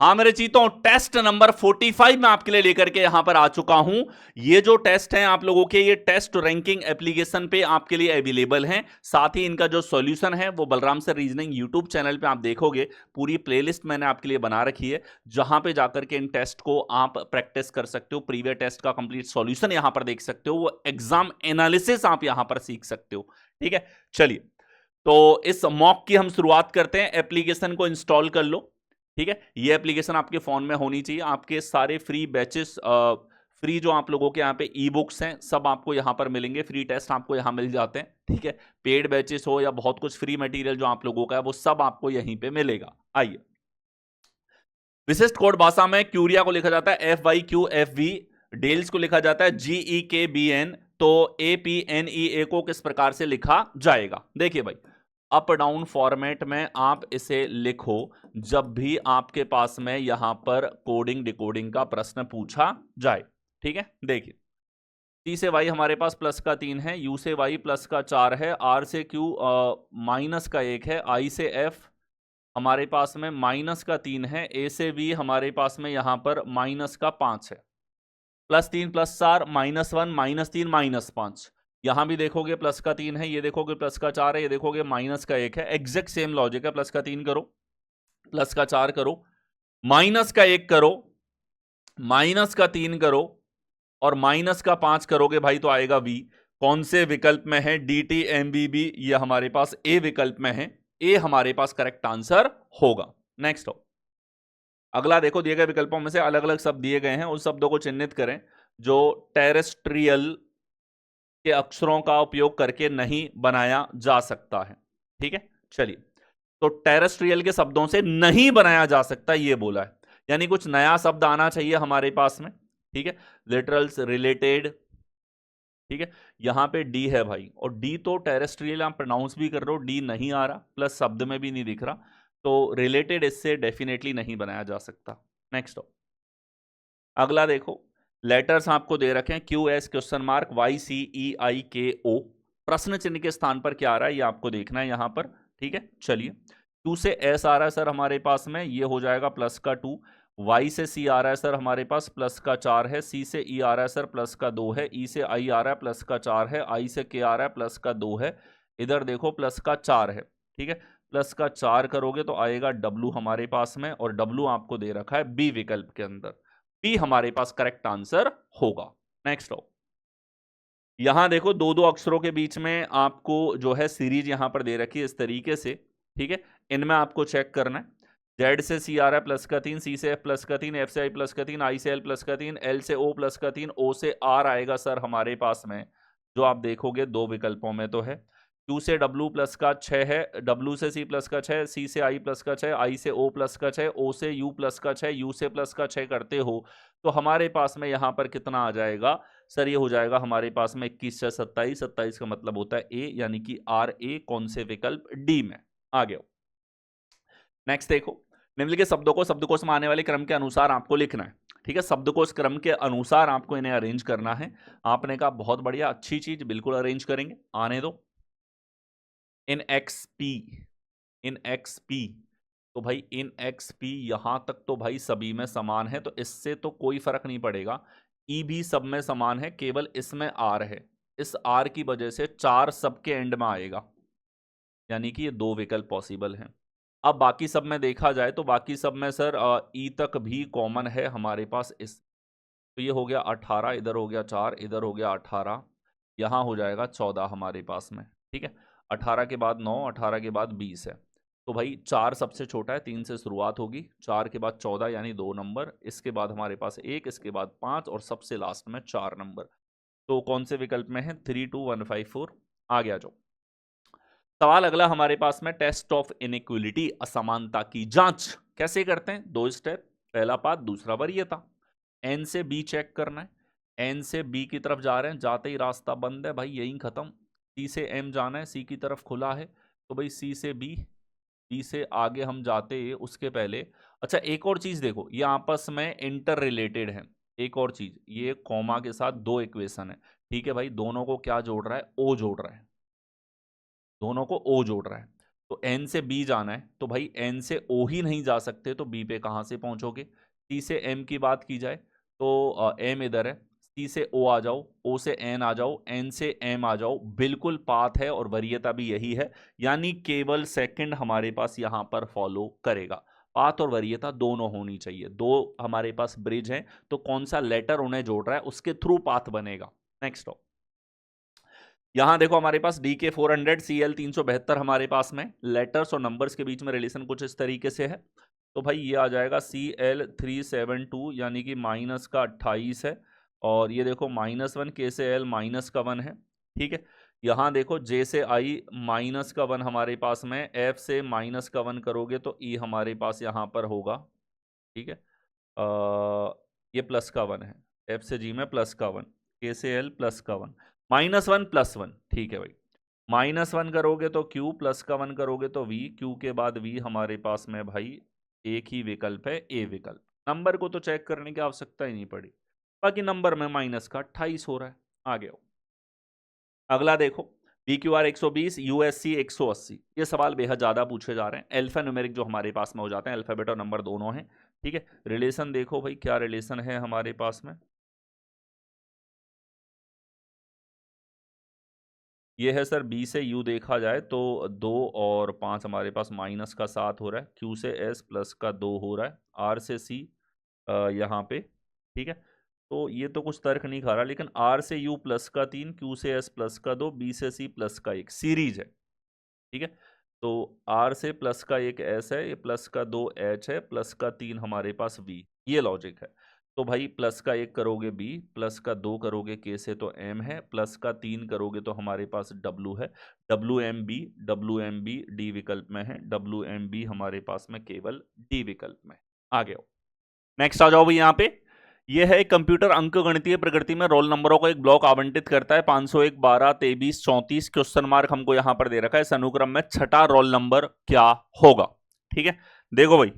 हाँ मेरे चीतों, test number 45 मैं आपके लिए लेकर के यहां पर आ चुका हूं। ये जो टेस्ट हैं आप लोगों के, ये टेस्ट रैंकिंग एप्लीकेशन पे आपके लिए अवेलेबल हैं। साथ ही इनका जो सॉल्यूशन है वो Balram sir reasoning YouTube channel पे आप देखोगे, पूरी प्लेलिस्ट मैंने आपके लिए बना रखी है, जहां पे जाकर के इन टेस्ट को आप प्रैक्टिस कर सकते हो। प्रीवियस टेस्ट का कंप्लीट सॉल्यूशन यहां पर देख सकते हो, वो एग्जाम एनालिसिस आप यहां पर सीख सकते हो। ठीक है, चलिए तो इस मॉक की हम शुरुआत करते हैं। एप्लीकेशन को इंस्टॉल कर लो। ठीक है, ये एप्लीकेशन आपके फोन में होनी चाहिए। आपके सारे फ्री बैचेस, फ्री जो आप लोगों के यहाँ पे ई बुक्स हैं, सब आपको यहाँ पर मिलेंगे। फ्री टेस्ट आपको यहाँ मिल जाते हैं। ठीक है, पेड बैचेस हो या बहुत कुछ फ्री मटेरियल जो आप लोगों का है, वो सब आपको यहीं पे मिलेगा। आइए, विशिष्ट कोड भाषा में क्यूरिया को लिखा जाता है FYQFV, डेल्स को लिखा जाता है GEKBN। तो APNEA को किस प्रकार से लिखा जाएगा? देखिए भाई, अप डाउन फॉर्मेट में आप इसे लिखो जब भी आपके पास में यहां पर कोडिंग डिकोडिंग का प्रश्न पूछा जाए। ठीक है, देखिए, T से Y हमारे पास प्लस का 3 है, U से Y प्लस का 4 है, R से Q माइनस का 1 है, I से F हमारे पास में माइनस का 3 है, A से B हमारे पास में यहां पर माइनस का 5 है, प्लस 3 प्लस 4 -1 -3 -5। यहां भी देखोगे प्लस का 3 है, ये देखोगे प्लस का 4 है, ये देखोगे माइनस का 1 है। एग्जैक्ट सेम लॉजिक है। प्लस का 3 करो, प्लस का 4 करो, माइनस का 1 करो, माइनस का 3 करो और माइनस का 5 करोगे भाई तो आएगा V। कौन से विकल्प में है? DTMBB, ये हमारे पास ए विकल्प में है। ए हमारे पास करेक्ट आंसर होगा। नेक्स्ट हो, अगला देखो, दिए गए विकल्पों में से अलग अलग शब्द दिए गए हैं, उस शब्दों को चिन्हित करें जो टेरेस्ट्रियल के अक्षरों का उपयोग करके नहीं बनाया जा सकता है। ठीक है, चलिए, तो टेरेस्ट्रियल के शब्दों से नहीं बनाया जा सकता ये बोला है, यानी कुछ नया शब्द आना चाहिए हमारे पास में। ठीक है, लिटरल्स, रिलेटेड। ठीक है, यहां पे डी है भाई, और डी तो टेरेस्ट्रियल आप प्रोनाउंस भी कर रहे हो, डी नहीं आ रहा, प्लस शब्द में भी नहीं दिख रहा, तो रिलेटेड इससे डेफिनेटली नहीं बनाया जा सकता। नेक्स्ट हो, अगला देखो, लेटर्स आपको दे रखे हैं QS क्वेश्चन मार्क YCEIKO। प्रश्न चिन्ह के स्थान पर क्या आ रहा है ये आपको देखना है यहां पर। ठीक है, चलिए, Q से S आ रहा है सर हमारे पास में, ये हो जाएगा प्लस का 2। Y से C आ रहा है सर हमारे पास, प्लस का 4 है। C से E आ रहा है सर, प्लस का 2 है। E से I आ रहा है, प्लस का 4 है। I से K आ रहा है, प्लस का 2 है। इधर देखो प्लस का 4 है। ठीक है, प्लस का 4 करोगे तो आएगा W हमारे पास में, और W आपको दे रखा है B विकल्प के अंदर। बी हमारे पास करेक्ट आंसर होगा। नेक्स्ट हो, यहां देखो दो दो अक्षरों के बीच में आपको जो है सीरीज यहां पर दे रखी है इस तरीके से। ठीक है, इनमें आपको चेक करना है। जेड से सी आ रहा है प्लस का 3, सी से एफ प्लस का 3, एफ से आई प्लस का 3, आई से एल प्लस का 3, एल से ओ प्लस का 3, ओ से आर आएगा सर हमारे पास में, जो आप देखोगे दो विकल्पों में तो है। क्यू से डब्ल्यू प्लस का 6 है, डब्ल्यू से सी प्लस का 6, सी से आई प्लस का 6, आई से ओ प्लस का 6, ओ से यू प्लस का 6, यू से प्लस का 6 करते हो तो हमारे पास में यहां पर कितना आ जाएगा सर? ये हो जाएगा हमारे पास में 21 से 27। 27 का मतलब होता है ए, यानी कि RA। कौन से विकल्प? डी में। आ गया। नेक्स्ट देखो, निम्नलिखित शब्दों को शब्दकोश में आने वाले क्रम के अनुसार आपको लिखना है। ठीक है, शब्दकोश क्रम के अनुसार आपको इन्हें अरेंज करना है। आपने कहा बहुत बढ़िया, अच्छी चीज, बिल्कुल अरेंज करेंगे, आने दो। इन XP, इन XP, तो भाई इन XP यहां तक तो भाई सभी में समान है, तो इससे तो कोई फर्क नहीं पड़ेगा। ई भी सब में समान है, केवल इसमें R है। इस R की वजह से 4 सबके एंड में आएगा, यानी कि ये दो विकल्प पॉसिबल हैं। अब बाकी सब में देखा जाए तो बाकी सब में सर ई तक भी कॉमन है हमारे पास। इस तो ये हो गया 18, इधर हो गया 4, इधर हो गया 18, यहाँ हो जाएगा 14 हमारे पास में। ठीक है, 18 के बाद 9, 18 के बाद 20 है, तो भाई 4 सबसे छोटा है, 3 से शुरुआत होगी, 4 के बाद 14 यानी 2 नंबर, इसके बाद हमारे पास 1, इसके बाद 5 और सबसे लास्ट में 4 नंबर। तो कौन से विकल्प में है? 3, 2, 1, 5, 4। आ गया जो सवाल अगला हमारे पास में, टेस्ट ऑफ इनइक्वलिटी, असमानता की जांच कैसे करते हैं? 2 स्टेप, पहला पाद, दूसरा वरीयता। एन से बी चेक करना है, एन से बी की तरफ जा रहे हैं, जाते ही रास्ता बंद है भाई, यहीं खत्म। सी से एम जाना है, सी की तरफ खुला है, तो भाई सी से बी, बी से आगे हम जाते उसके पहले। अच्छा, एक और चीज देखो, ये आपस में इंटर रिलेटेड है। एक और चीज, ये कॉमा के साथ दो इक्वेशन है। ठीक है भाई, दोनों को क्या जोड़ रहा है? ओ जोड़ रहा है, दोनों को ओ जोड़ रहा है। तो एन से बी जाना है, तो भाई एन से ओ ही नहीं जा सकते तो बी पे कहाँ से पहुंचोगे। सी से एम की बात की जाए तो एम इधर है, सी से ओ आ जाओ, ओ से एन आ जाओ, एन से एम आ जाओ, बिल्कुल पाथ है और वरीयता भी यही है, यानी केवल सेकंड हमारे पास यहां पर फॉलो करेगा। पाथ और वरीयता दोनों होनी चाहिए, दो हमारे पास ब्रिज हैं, तो कौन सा लेटर उन्हें जोड़ रहा है उसके थ्रू पाथ बनेगा। नेक्स्ट हो, यहां देखो हमारे पास डी के 400 CL 372 हमारे पास में लेटर्स और नंबर्स के बीच में रिलेशन कुछ इस तरीके से है। तो भाई ये आ जाएगा CL 372 यानी कि माइनस का 28 है, और ये देखो -1 के से एल माइनस का 1 है। ठीक है, यहां देखो जे से आई माइनस का 1 हमारे पास में, एफ से माइनस का 1 करोगे तो ई हमारे पास यहां पर होगा। ठीक है, ये प्लस का 1 है, एफ से जी में प्लस का 1, के से एल प्लस का 1, -1 +1। ठीक है भाई, -1 करोगे तो क्यू, प्लस का 1 करोगे तो वी, क्यू के बाद वी हमारे पास में भाई एक ही विकल्प है, ए विकल्प। नंबर को तो चेक करने की आवश्यकता ही नहीं पड़ी, बाकी नंबर में माइनस का 28 हो रहा है। आगे आओ, अगला देखो, PQR 120 USC 180। ये सवाल बेहद ज्यादा पूछे जा रहे हैं, अल्फा न्यूमेरिक जो हमारे पास में हो जाते हैं, अल्फाबेट और नंबर दोनों हैं। ठीक है, रिलेशन देखो भाई, क्या रिलेशन है हमारे पास में, ये है सर बी से यू देखा जाए तो 2 और 5 हमारे पास -7 हो रहा है, क्यू से एस प्लस का 2 हो रहा है, आर से सी यहाँ पे। ठीक है, तो ये तो कुछ तर्क नहीं खा रहा, लेकिन आर से यू प्लस का 3, क्यू से एस प्लस का 2, बी से सी प्लस का 1 सीरीज है। ठीक है, तो आर से प्लस का 1 एस है, ये प्लस का 2 एच है, प्लस का 3 हमारे पास वी, ये लॉजिक है। तो भाई प्लस का 1 करोगे बी, प्लस का 2 करोगे के से तो एम है, प्लस का 3 करोगे तो हमारे पास डब्लू है, डब्लू एम बी डी विकल्प में है, डब्लू एम बी हमारे पास में केवल डी विकल्प में। आगे आओ, नेक्स्ट आ जाओ भाई, यहाँ पे ये है कंप्यूटर अंक गणितीय प्रकृति में रोल नंबरों को एक ब्लॉक आवंटित करता है, 501 12 23 34 क्वेश्चन मार्क हमको यहां पर दे रखा है, इस अनुक्रम में छठा रोल नंबर क्या होगा। ठीक है, देखो भाई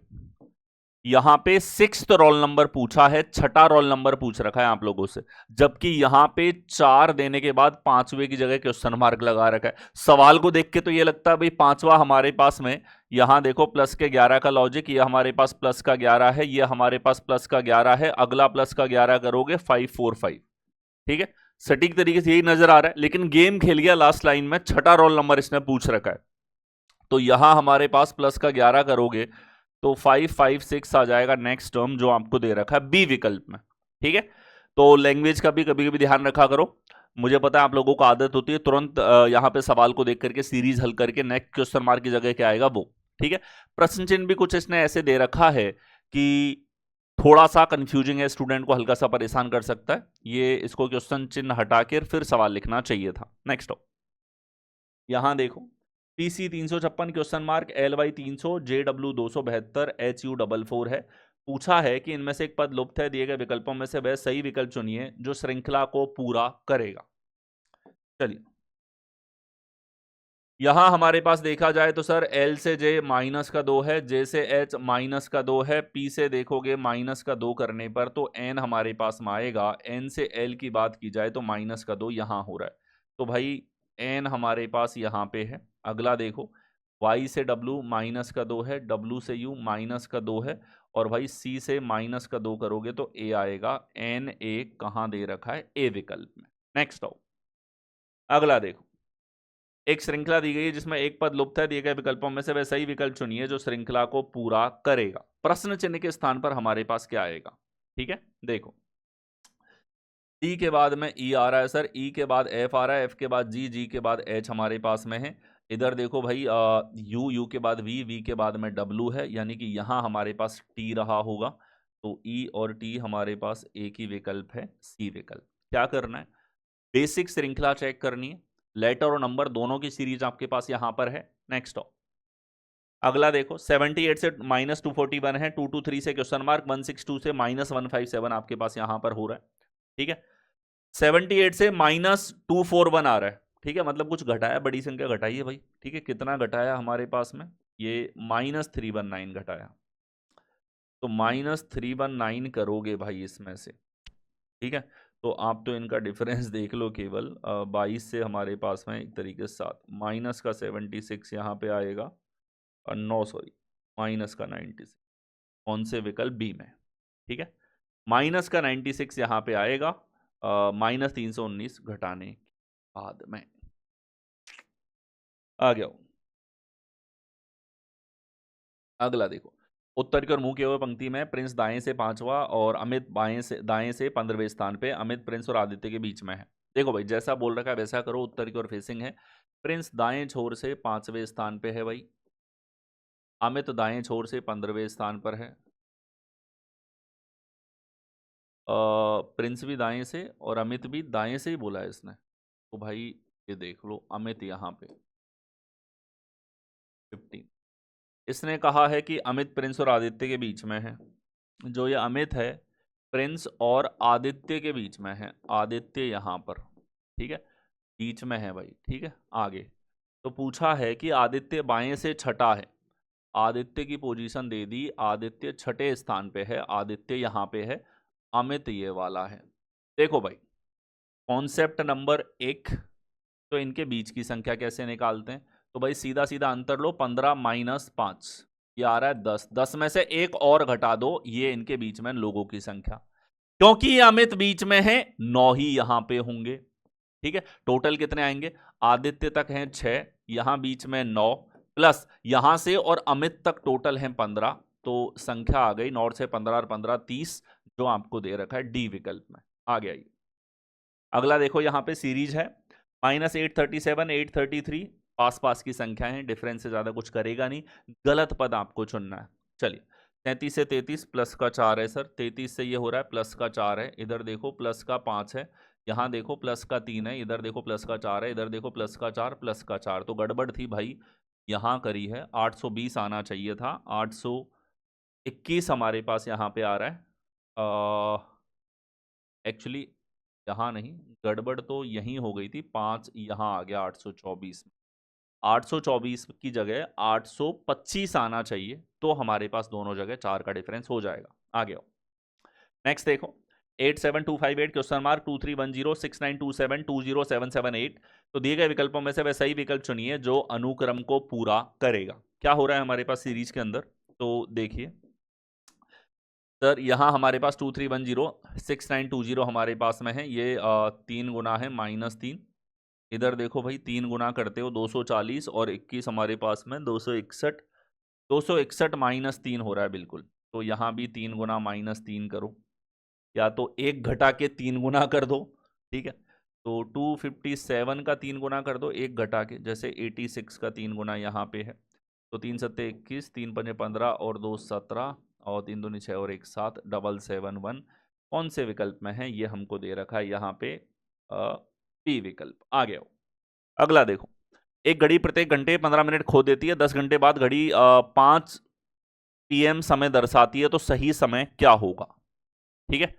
यहां पे 6th रोल नंबर पूछा है, छठा रोल नंबर पूछ रखा है आप लोगों से, जबकि यहां पे 4 देने के बाद पांचवे की जगह क्वेश्चन मार्क लगा रखा है। सवाल को देख के तो ये लगता है भाई पांचवा हमारे पास में, यहां देखो प्लस के 11 का लॉजिक, ये हमारे पास प्लस का 11 है, ये हमारे पास प्लस का 11 है, अगला प्लस का 11 करोगे 545। ठीक है, सटीक तरीके से यही नजर आ रहा है, लेकिन गेम खेल गया लास्ट लाइन में, छठा रोल नंबर इसने पूछ रखा है, तो यहां हमारे पास प्लस का 11 करोगे तो 556 आ जाएगा नेक्स्ट टर्म जो आपको दे रखा है बी विकल्प में। ठीक है, तो लैंग्वेज का भी कभी कभी ध्यान रखा करो, मुझे पता है आप लोगों को आदत होती है तुरंत यहां पे सवाल को देख करके सीरीज हल करके नेक्स्ट क्वेश्चन मार्क की जगह क्या आएगा वो। ठीक है, प्रश्न चिन्ह भी कुछ इसने ऐसे दे रखा है कि थोड़ा सा कंफ्यूजिंग है, स्टूडेंट को हल्का सा परेशान कर सकता है, ये इसको क्वेश्चन चिन्ह हटा कर फिर सवाल लिखना चाहिए था। नेक्स्ट हो, यहां देखो PC 356 question mark LY 300 JW 272 HU 44 है, पूछा है कि इनमें से एक पद लुप्त है, दिए गए विकल्पों में से वह सही विकल्प चुनिए जो श्रृंखला को पूरा करेगा। चलिए, यहां हमारे पास देखा जाए तो सर L से J -2 है, J से H -2 है, P से देखोगे -2 करने पर तो N हमारे पास में आएगा, N से L की बात की जाए तो -2 यहां हो रहा है, तो भाई N हमारे पास यहां पे है। अगला देखो, Y से W -2 है, W से U -2 है, और भाई C से -2 करोगे तो A आएगा, N A कहां दे रखा है, A विकल्प में। नेक्स्ट आओ, अगला देखो, एक श्रृंखला दी गई है जिसमें एक पद लुप्त है, दिए गए विकल्पों में से वह सही विकल्प चुनिए जो श्रृंखला को पूरा करेगा। प्रश्न चिन्ह के स्थान पर हमारे पास क्या आएगा। ठीक है, देखो ई के बाद में ई आ रहा है सर, ई के बाद एफ आ रहा है, एफ के बाद जी, जी के बाद एच हमारे पास में है। इधर देखो भाई यू, यू के बाद वी, वी के बाद में डब्लू है, यानी कि यहां हमारे पास टी रहा होगा, तो ई और टी हमारे पास एक ही विकल्प है, सी विकल्प। क्या करना है, बेसिक श्रृंखला चेक करनी है, लेटर और नंबर दोनों की सीरीज आपके पास यहां पर है। नेक्स्ट हो, अगला देखो 78 से -241 है, 223 से क्वेश्चन मार्क, 162 से -157 आपके पास यहां पर हो रहा है। ठीक है, 78 से -241 आ रहा है, ठीक है, मतलब कुछ घटाया, बड़ी संख्या घटाई है भाई। ठीक है, कितना घटाया हमारे पास में, ये -319 घटाया, तो -319 करोगे भाई इसमें से। ठीक है, तो आप तो इनका डिफरेंस देख लो केवल 22 से हमारे पास में एक तरीके से 7 माइनस का 76 यहाँ पे आएगा और 9 सॉरी माइनस का 96 कौन से विकल्प बी में, ठीक है। माइनस का 96 यहाँ पे आएगा माइनस 319 घटाने के बाद में। आ गया अगला देखो, उत्तर की ओर मुंह किए हुए पंक्ति में प्रिंस दाएं से 5वां और अमित दाएं से 15वें स्थान पे, अमित प्रिंस और आदित्य के बीच में है। देखो भाई जैसा बोल रखा है वैसा करो, उत्तर की ओर फेसिंग है, प्रिंस दाएं छोर से 5वें स्थान पे है भाई, अमित दाएं छोर से 15वें स्थान पर है, प्रिंस भी दाएं से और अमित भी दाएं से ही बोला है इसने। तो भाई ये देख लो अमित यहाँ पे 15, इसने कहा है कि अमित प्रिंस और आदित्य के बीच में है। जो ये अमित है प्रिंस और आदित्य के बीच में है, आदित्य यहाँ पर, ठीक है, बीच में है भाई, ठीक है। आगे तो पूछा है कि आदित्य बाएं से छठा है, आदित्य की पोजीशन दे दी, आदित्य छठे स्थान पे है, आदित्य यहाँ पे है, अमित ये वाला है। देखो भाई कॉन्सेप्ट नंबर 1, तो इनके बीच की संख्या कैसे निकालते हैं, तो भाई सीधा सीधा अंतर लो, 15 माइनस 5 ये आ रहा है 10, 10 में से एक और घटा दो, ये इनके बीच में लोगों की संख्या, क्योंकि ये अमित बीच में है 9 ही यहां पे होंगे, ठीक है। टोटल कितने आएंगे, आदित्य तक हैं 6, यहां बीच में 9 प्लस यहां से और अमित तक टोटल हैं 15, तो संख्या आ गई 9 से 15 और 15 30, जो आपको दे रखा है डी विकल्प में। आ गया ये। अगला देखो यहाँ पे सीरीज है -837 833, पास पास की संख्या है, डिफरेंस से ज्यादा कुछ करेगा नहीं, गलत पद आपको चुनना है। चलिए 33 से 33 प्लस का 4 है सर, 33 से ये हो रहा है प्लस का 4 है, इधर देखो प्लस का 5 है, यहाँ देखो प्लस का 3 है, इधर देखो प्लस का 4 है, इधर देखो प्लस का 4 प्लस का 4, तो गड़बड़ थी भाई, यहाँ करी है, 820 आना चाहिए था, 821 हमारे पास यहाँ पे आ रहा है, एक्चुअली यहाँ नहीं, गड़बड़ तो यहीं हो गई थी, 5 यहाँ आ गया 824 में, 824 की जगह 825 आना चाहिए, तो हमारे पास दोनों जगह 4 का डिफरेंस हो जाएगा। आ गया नेक्स्ट देखो 87258 क्वेश्चन मार्क 2310 6927 20778, तो दिए गए विकल्पों में से वह सही विकल्प चुनिए जो अनुक्रम को पूरा करेगा। क्या हो रहा है हमारे पास सीरीज के अंदर, तो देखिए सर यहाँ हमारे पास 2310 6920 हमारे पास में है, ये 3 गुना है -3, इधर देखो भाई 3 गुना करते हो 240 और 21 हमारे पास में 261, 261 -3 हो रहा है बिल्कुल, तो यहाँ भी 3 गुना -3 करो, या तो एक घटा के 3 गुना कर दो, ठीक है, तो 257 का 3 गुना कर दो एक घटा के, जैसे 86 का 3 गुना यहाँ पे है, तो 3 सत्ते 21, 3 पंजे 15 और 2 17 और 3 दूनी 6 और 1 7, 771 कौन से विकल्प में है, ये हमको दे रखा है यहाँ पे बी विकल्प। आ गया। अगला देखो, एक घड़ी प्रत्येक घंटे 15 मिनट खो देती है, 10 घंटे बाद घड़ी 5 PM समय दर्शाती है, तो सही समय क्या होगा, ठीक है।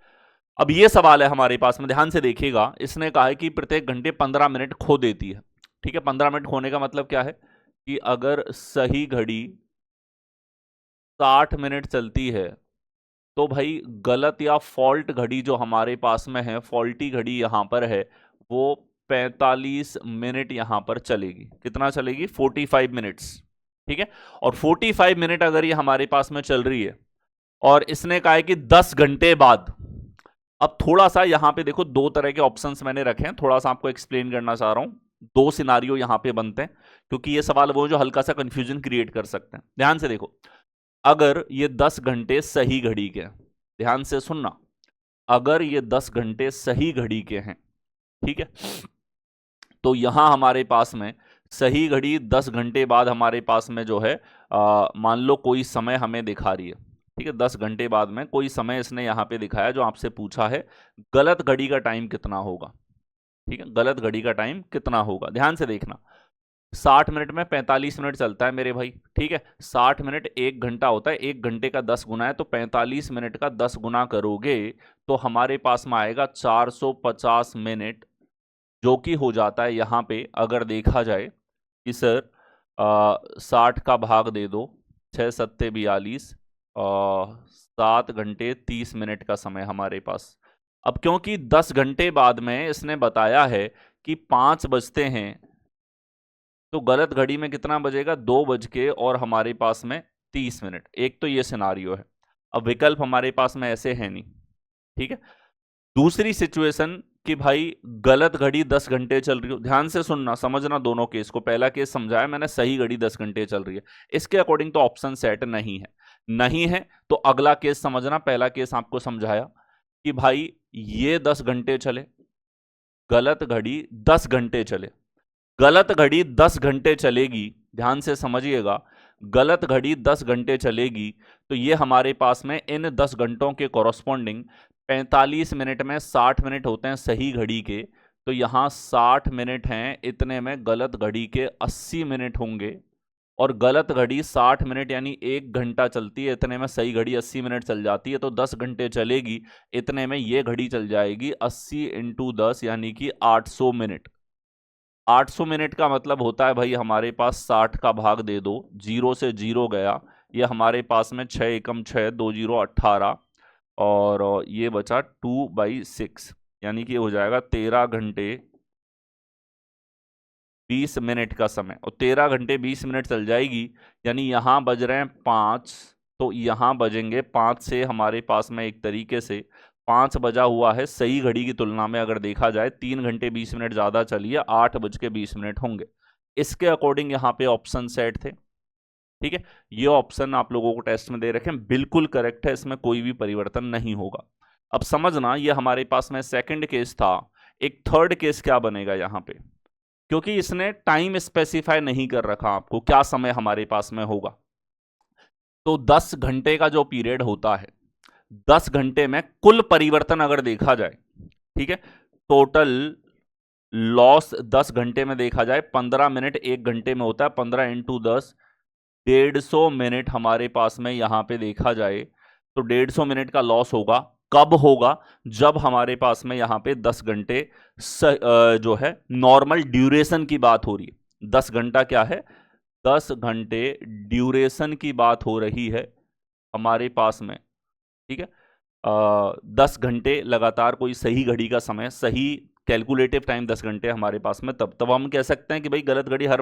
अब ये सवाल है हमारे पास में, ध्यान से देखिएगा, इसने कहा है कि प्रत्येक घंटे 15 मिनट खो देती है, ठीक है। 15 मिनट खोने का मतलब क्या है कि अगर सही घड़ी 60 मिनट चलती है, तो भाई गलत या फॉल्ट घड़ी जो हमारे पास में है, फॉल्टी घड़ी यहां पर है, वो 45 मिनट यहां पर चलेगी। कितना चलेगी, 45 मिनट्स, ठीक है। और 45 मिनट अगर ये हमारे पास में चल रही है और इसने कहा है कि 10 घंटे बाद, अब थोड़ा सा यहां पे देखो, दो तरह के ऑप्शंस मैंने रखे हैं, थोड़ा सा आपको एक्सप्लेन करना चाह रहा हूं, दो सिनारियो यहां पे बनते हैं, क्योंकि ये सवाल वो जो हल्का सा कंफ्यूजन क्रिएट कर सकते हैं। ध्यान से देखो, अगर ये 10 घंटे सही घड़ी के, ध्यान से सुनना, अगर ये 10 घंटे सही घड़ी के हैं, ठीक है, तो यहां हमारे पास में सही घड़ी 10 घंटे बाद हमारे पास में जो है मान लो कोई समय हमें दिखा रही है, ठीक है, 10 घंटे बाद में कोई समय इसने यहां पे दिखाया जो आपसे पूछा है, गलत घड़ी का टाइम कितना होगा, ठीक है, गलत घड़ी का टाइम कितना होगा। ध्यान से देखना, 60 मिनट में 45 मिनट चलता है मेरे भाई, ठीक है, 60 मिनट 1 घंटा होता है, 1 घंटे का 10 गुना है, तो 45 मिनट का 10 गुना करोगे तो हमारे पास में आएगा 450 मिनट, जो कि हो जाता है यहाँ पे, अगर देखा जाए कि सर 60 का भाग दे दो, 6 सत्ते 42, 7 घंटे 30 मिनट का समय हमारे पास, अब क्योंकि 10 घंटे बाद में इसने बताया है कि 5 बजते हैं, तो गलत घड़ी में कितना बजेगा, 2 बज के और हमारे पास में 30 मिनट। एक तो ये सिनारियो है। अब विकल्प हमारे पास में ऐसे है नहीं, ठीक है। दूसरी सिचुएशन कि भाई गलत घड़ी 10 घंटे चल रही हो, ध्यान से सुनना समझना दोनों केस को। पहला केस समझाया मैंने, सही घड़ी 10 घंटे चल रही है, इसके अकॉर्डिंग तो ऑप्शन सेट नहीं है। नहीं है तो अगला केस समझना। पहला केस आपको समझाया कि भाई ये 10 घंटे चले, गलत घड़ी 10 घंटे चले, गलत घड़ी 10 घंटे चलेगी, ध्यान से समझिएगा। गलत घड़ी 10 घंटे चलेगी तो ये हमारे पास में इन 10 घंटों के कॉरस्पॉन्डिंग 45 मिनट में 60 मिनट होते हैं सही घड़ी के, तो यहां 60 मिनट हैं, इतने में गलत घड़ी के 80 मिनट होंगे। और गलत घड़ी 60 मिनट यानी 1 घंटा चलती है, इतने में सही घड़ी 80 मिनट चल जाती है, तो 10 घंटे चलेगी, इतने में ये घड़ी चल जाएगी 80 इंटू 10 यानी कि 800 मिनट। 800 मिनट का मतलब होता है भाई हमारे पास 60 का भाग दे दो, जीरो से जीरो गया, ये हमारे पास में 6 एकम 6, 2 जीरो 18, और ये बचा 2/6 यानी कि हो जाएगा 13 घंटे 20 मिनट का समय। और 13 घंटे 20 मिनट चल जाएगी, यानी यहां बज रहे हैं 5, तो यहां बजेंगे 5 से हमारे पास में एक तरीके से 5 बजा हुआ है सही घड़ी की तुलना में। अगर देखा जाए 3 घंटे 20 मिनट ज्यादा चलिए, 8 बज के 20 मिनट होंगे। इसके अकॉर्डिंग यहाँ पे ऑप्शन सेट थे, ठीक है। ये ऑप्शन आप लोगों को टेस्ट में दे रखे हैं, बिल्कुल करेक्ट है, इसमें कोई भी परिवर्तन नहीं होगा। अब समझना, ये हमारे पास में सेकंड केस था। एक थर्ड केस क्या बनेगा यहाँ पे, क्योंकि इसने टाइम स्पेसिफाई नहीं कर रखा आपको क्या समय हमारे पास में होगा। तो 10 घंटे का जो पीरियड होता है, 10 घंटे में कुल परिवर्तन अगर देखा जाए, ठीक है, टोटल लॉस 10 घंटे में देखा जाए 15 मिनट 1 घंटे में होता है, 15 इंटू 10 150 मिनट हमारे पास में यहां पे देखा जाए, तो 150 मिनट का लॉस होगा। कब होगा, जब हमारे पास में यहां पे 10 घंटे जो है नॉर्मल ड्यूरेशन की बात हो रही है। 10 घंटा क्या है, 10 घंटे ड्यूरेशन की बात हो रही है हमारे पास में, ठीक है। 10 घंटे लगातार कोई सही घड़ी का समय, सही कैलकुलेटिव टाइम 10 घंटे हमारे पास में, तब हम कह सकते हैं कि भाई गलत घड़ी हर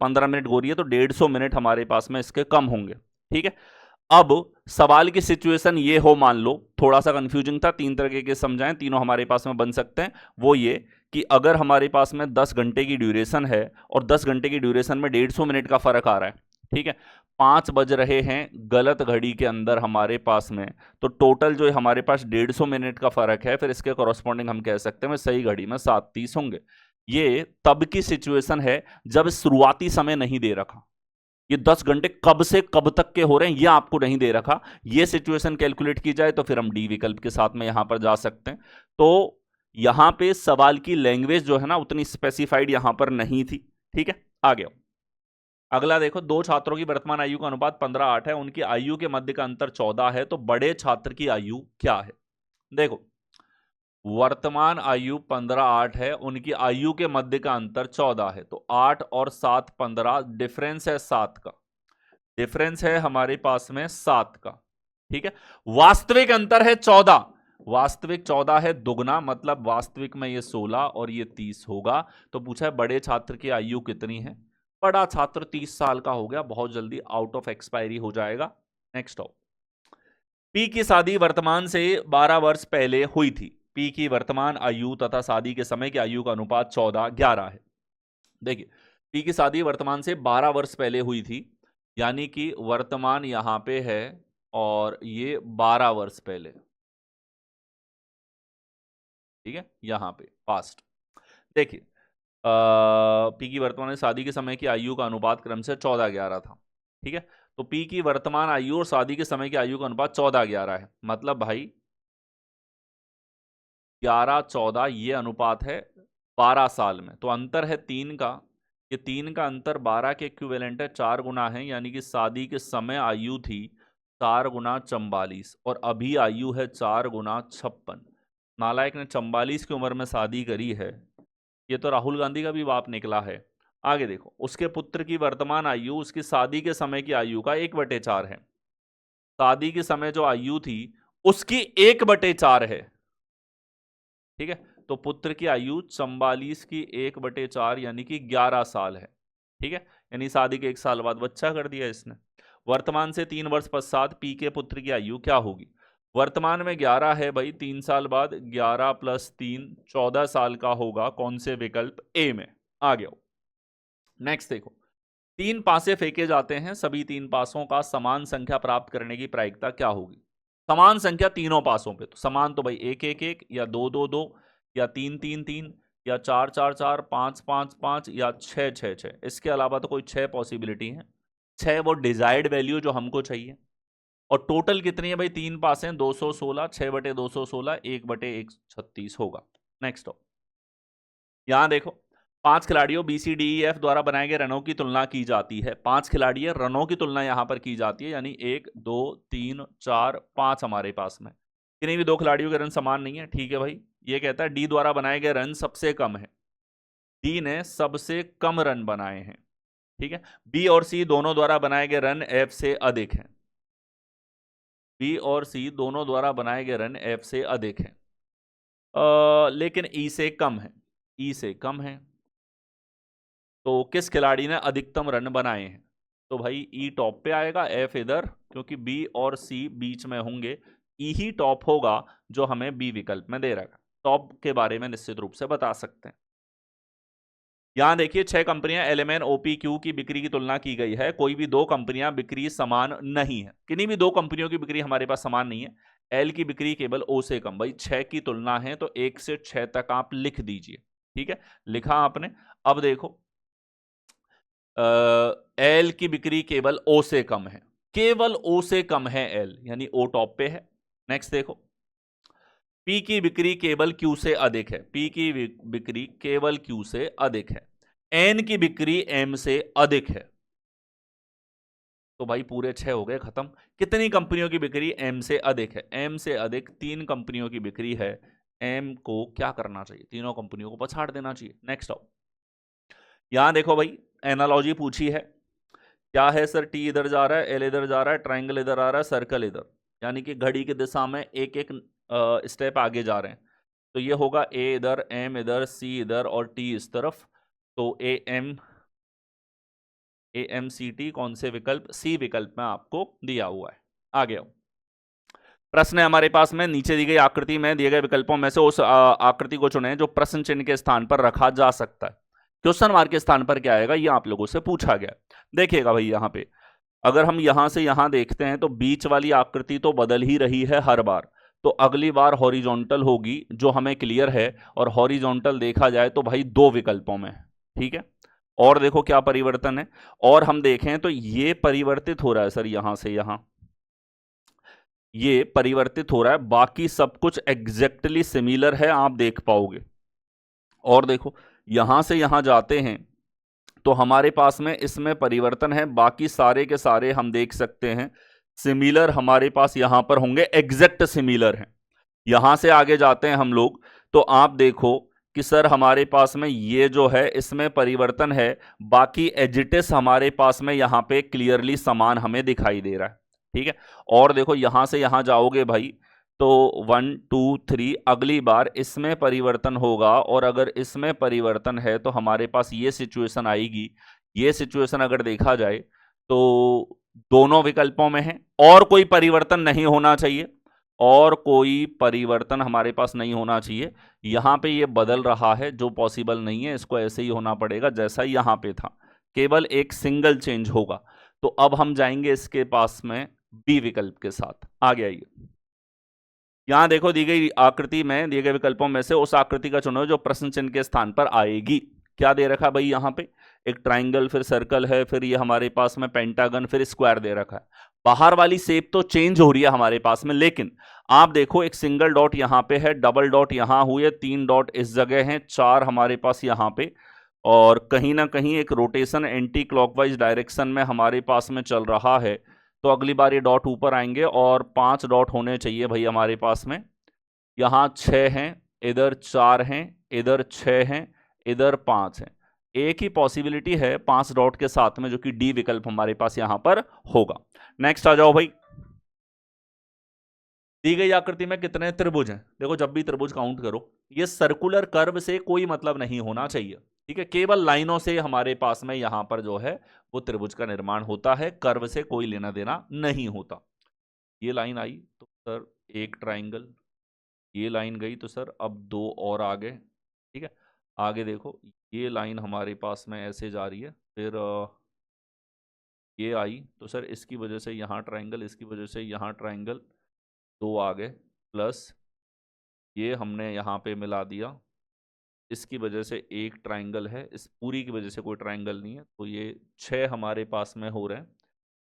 15 मिनट हो रही है, तो 150 मिनट हमारे पास में इसके कम होंगे, ठीक है। अब सवाल की सिचुएशन ये हो, मान लो थोड़ा सा कंफ्यूजिंग था, 3 तरह के समझाएं, तीनों हमारे पास में बन सकते हैं। वो ये कि अगर हमारे पास में 10 घंटे की ड्यूरेशन है और 10 घंटे की ड्यूरेशन में 150 मिनट का फर्क आ रहा है, ठीक है, 5 बज रहे हैं गलत घड़ी के अंदर हमारे पास में, तो टोटल जो है हमारे पास 150 मिनट का फर्क है, फिर इसके कॉरस्पॉन्डिंग हम कह सकते हैं सही घड़ी में 7:30 होंगे। ये तब की सिचुएशन है जब शुरुआती समय नहीं दे रखा, ये 10 घंटे कब से कब तक के हो रहे हैं ये आपको नहीं दे रखा। ये सिचुएशन कैलकुलेट की जाए तो फिर हम डी विकल्प के साथ में यहां पर जा सकते हैं। तो यहां पे सवाल की लैंग्वेज जो है ना उतनी स्पेसिफाइड यहां पर नहीं थी, ठीक है। आगे अगला देखो, 2 छात्रों की वर्तमान आयु का अनुपात 15:8 है, उनकी आयु के मध्य का अंतर 14 है, तो बड़े छात्र की आयु क्या है। देखो, वर्तमान आयु 15:8 है, उनकी आयु के मध्य का अंतर 14 है, तो 8 और 7 15, डिफरेंस है 7 का, डिफरेंस है हमारे पास में 7 का, ठीक है। वास्तविक अंतर है 14, वास्तविक 14 है, दुगना मतलब वास्तविक में ये 16 और ये 30 होगा। तो पूछा है बड़े छात्र की आयु कितनी है। बड़ा छात्र 30 साल का हो गया, बहुत जल्दी आउट ऑफ एक्सपायरी हो जाएगा। नेक्स्ट आओ, पी की शादी वर्तमान से 12 वर्ष पहले हुई थी। पी की वर्तमान आयु तथा शादी के समय की आयु का अनुपात 14:11 है। देखिए, पी की शादी वर्तमान से 12 वर्ष पहले हुई थी, यानी कि वर्तमान यहां पे है और ये 12 वर्ष पहले, ठीक है, यहां पे पास्ट। देखिए, पी की वर्तमान में शादी के समय की आयु का अनुपात क्रम से 14:11 था, ठीक है। तो पी की वर्तमान आयु और शादी के समय की आयु का अनुपात 14:11 है, मतलब भाई 11-14 ये अनुपात है 12 साल में, तो अंतर है 3 का। ये 3 का अंतर 12 के इक्विवेलेंट है, 4 गुना है, यानी कि शादी के समय आयु थी 4 गुना 44 और अभी आयु है 4 गुना 56। नालायक ने 44 की उम्र में शादी करी है, ये तो राहुल गांधी का भी बाप निकला है। आगे देखो, उसके पुत्र की वर्तमान आयु उसकी शादी के समय की आयु का 1/4 है। शादी के समय जो आयु थी उसकी 1/4 है, ठीक है, तो पुत्र की आयु 44 की 1/4 यानी कि 11 साल है। ठीक है, यानी शादी के 1 साल बाद बच्चा कर दिया इसने। वर्तमान से 3 वर्ष पश्चात पी के पुत्र की आयु क्या होगी? वर्तमान में 11 है भाई, 3 साल बाद 11 + 3 14 साल का होगा। कौन से विकल्प? ए में। आ गया। नेक्स्ट देखो, 3 पासे फेंके जाते हैं, सभी 3 पासों का समान संख्या प्राप्त करने की प्रायिकता क्या होगी? समान संख्या तीनों पासों पे, तो समान तो भाई 1-1-1 या 2-2-2 या 3-3-3 या 4-4-4, 5-5-5 या 6-6-6। इसके अलावा तो कोई 6 पॉसिबिलिटी है। 6 वो डिजायर्ड वैल्यू जो हमको चाहिए। और टोटल कितनी है भाई? 3 पास हैं, 216, 6/216, 1/136 होगा। नेक्स्ट हो, यहां देखो, 5 खिलाड़ियों BCDEF द्वारा बनाए गए रनों की तुलना की जाती है। 5 खिलाड़ी रनों की तुलना यहां पर की जाती है, यानी 1 2 3 4 5 हमारे पास में। किन्हीं भी 2 खिलाड़ियों के रन समान नहीं है। ठीक है भाई, ये कहता है डी द्वारा बनाए गए रन सबसे कम है। डी ने सबसे कम रन बनाए हैं। ठीक है, बी और सी दोनों द्वारा बनाए गए रन एफ से अधिक हैं। बी और सी दोनों द्वारा बनाए गए रन एफ से अधिक हैं, लेकिन ई से कम है। ई से कम है, तो किस खिलाड़ी ने अधिकतम रन बनाए हैं? तो भाई ई टॉप पे आएगा, एफ इधर, क्योंकि बी और सी बीच में होंगे। ई ही टॉप होगा जो हमें बी विकल्प में दे रहा है। टॉप के बारे में निश्चित रूप से बता सकते हैं। यहां देखिए, 6 कंपनियां LMN OPQ की बिक्री की तुलना की गई है। कोई भी 2 कंपनियां बिक्री समान नहीं है। किन्हीं भी 2 कंपनियों की बिक्री हमारे पास समान नहीं है। एल की बिक्री केवल ओ से कम। भाई 6 की तुलना है तो 1 से 6 तक आप लिख दीजिए। ठीक है, लिखा आपने। अब देखो, एल की बिक्री केवल ओ से कम है। केवल ओ से कम है एल, यानी ओ टॉप पे है। नेक्स्ट देखो, पी की बिक्री केवल क्यू से अधिक है। पी की बिक्री केवल क्यू से अधिक है। एन की बिक्री एम से अधिक है। तो भाई पूरे 6 हो गए खत्म। कितनी कंपनियों की बिक्री एम से अधिक है? एम से अधिक 3 कंपनियों की बिक्री है। एम को क्या करना चाहिए? तीनों कंपनियों को पछाड़ देना चाहिए। नेक्स्ट आओ, यहां देखो भाई, एनालॉजी पूछी है। क्या है सर? टी इधर जा रहा है, एल इधर जा रहा है, ट्राइंगल इधर आ रहा है, सर्कल इधर, यानी कि घड़ी की दिशा में एक एक स्टेप आगे जा रहे हैं। तो ये होगा ए इधर, एम इधर, सी इधर और टी इस तरफ। तो AMCT कौन से विकल्प? सी विकल्प में आपको दिया हुआ है। आ गया प्रश्न है हमारे पास में, नीचे दी गई आकृति में दिए गए विकल्पों में से उस आकृति को चुनें जो प्रश्न चिन्ह के स्थान पर रखा जा सकता है। क्वेश्चन मार्क के स्थान पर क्या आएगा, ये आप लोगों से पूछा गया। देखिएगा भाई, यहां पे अगर हम यहां से यहां देखते हैं तो बीच वाली आकृति तो बदल ही रही है हर बार। तो अगली बार हॉरिजॉन्टल होगी, जो हमें क्लियर है। और हॉरिजॉन्टल देखा जाए तो भाई 2 विकल्पों में। ठीक है, और देखो क्या परिवर्तन है। और हम देखें तो ये परिवर्तित हो रहा है सर, यहां से यहां ये परिवर्तित हो रहा है। बाकी सब कुछ एग्जैक्टली सिमिलर है, आप देख पाओगे। और देखो, यहां से यहां जाते हैं तो हमारे पास में इसमें परिवर्तन है। बाकी सारे के सारे हम देख सकते हैं सिमिलर हमारे पास यहां पर होंगे, एग्जैक्ट सिमिलर हैं। यहां से आगे जाते हैं हम लोग तो आप देखो कि सर हमारे पास में ये जो है इसमें परिवर्तन है। बाकी एजिटिस हमारे पास में यहां पे क्लियरली समान हमें दिखाई दे रहा है। ठीक है, और देखो यहां से यहां जाओगे भाई तो 1 2 3 अगली बार इसमें परिवर्तन होगा। और अगर इसमें परिवर्तन है तो हमारे पास ये सिचुएशन आएगी। ये सिचुएशन अगर देखा जाए तो दोनों विकल्पों में है, और कोई परिवर्तन नहीं होना चाहिए। और कोई परिवर्तन हमारे पास नहीं होना चाहिए। यहां पे ये बदल रहा है, जो पॉसिबल नहीं है। इसको ऐसे ही होना पड़ेगा जैसा यहां पे था, केवल एक सिंगल चेंज होगा। तो अब हम जाएंगे इसके पास में बी विकल्प के साथ। आ गया ये, यहां देखो दी गई आकृति में दिए गए विकल्पों में से उस आकृति का चुनो जो प्रश्न चिन्ह के स्थान पर आएगी। क्या दे रखा भाई? यहां पे एक ट्राइंगल, फिर सर्कल है, फिर ये हमारे पास में पेंटागन, फिर स्क्वायर दे रखा है। बाहर वाली शेप तो चेंज हो रही है हमारे पास में, लेकिन आप देखो एक सिंगल डॉट यहां पे है, डबल डॉट यहां हुए, 3 डॉट इस जगह हैं, 4 हमारे पास यहां पे। और कहीं ना कहीं एक रोटेशन एंटी क्लॉकवाइज डायरेक्शन में हमारे पास में चल रहा है। तो अगली बार ये डॉट ऊपर आएंगे और 5 डॉट होने चाहिए भाई हमारे पास में। यहां 6 हैं, इधर 4 हैं, इधर 6 हैं, इधर 5 हैं। एक ही पॉसिबिलिटी है 5 डॉट के साथ में, जो कि डी विकल्प हमारे पास यहां पर होगा। नेक्स्ट आ जाओ भाई, दी गई आकृति में कितने त्रिभुज हैं? देखो जब भी त्रिभुज काउंट करो, ये सर्कुलर कर्व से कोई मतलब नहीं होना चाहिए, ठीक है। केवल लाइनों से हमारे पास में यहां पर जो है वो त्रिभुज का निर्माण होता है, कर्व से कोई लेना देना नहीं होता। ये लाइन आई तो सर एक ट्राइंगल, ये लाइन गई तो सर अब दो और आ गए, ठीक है। आगे देखो ये लाइन हमारे पास में ऐसे जा रही है, फिर ये आई तो सर इसकी वजह से यहाँ ट्राइंगल, इसकी वजह से यहाँ ट्राइंगल, दो आ गए, प्लस ये हमने यहाँ पे मिला दिया, इसकी वजह से एक ट्राइंगल है, इस पूरी की वजह से कोई ट्राइंगल नहीं है, तो ये 6 हमारे पास में हो रहे हैं।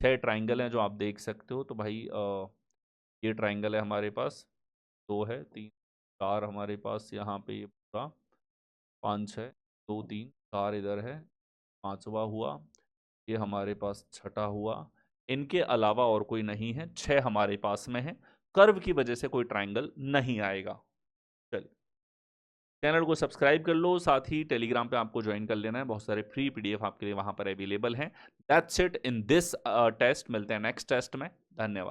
6 ट्राइंगल हैं जो आप देख सकते हो। तो भाई ये ट्राइंगल है हमारे पास, 2 है, 3 4 हमारे पास यहाँ पे ये पूरा, 5 है, 2 3 4 इधर है, 5वां हुआ, ये हमारे पास 6ठा हुआ। इनके अलावा और कोई नहीं है, 6 हमारे पास में है। कर्व की वजह से कोई ट्राइंगल नहीं आएगा। चलिए चैनल को सब्सक्राइब कर लो, साथ ही टेलीग्राम पे आपको ज्वाइन कर लेना है, बहुत सारे फ्री पीडीएफ आपके लिए वहां पर अवेलेबल हैं। That's it in this test. मिलते हैं नेक्स्ट टेस्ट में। धन्यवाद।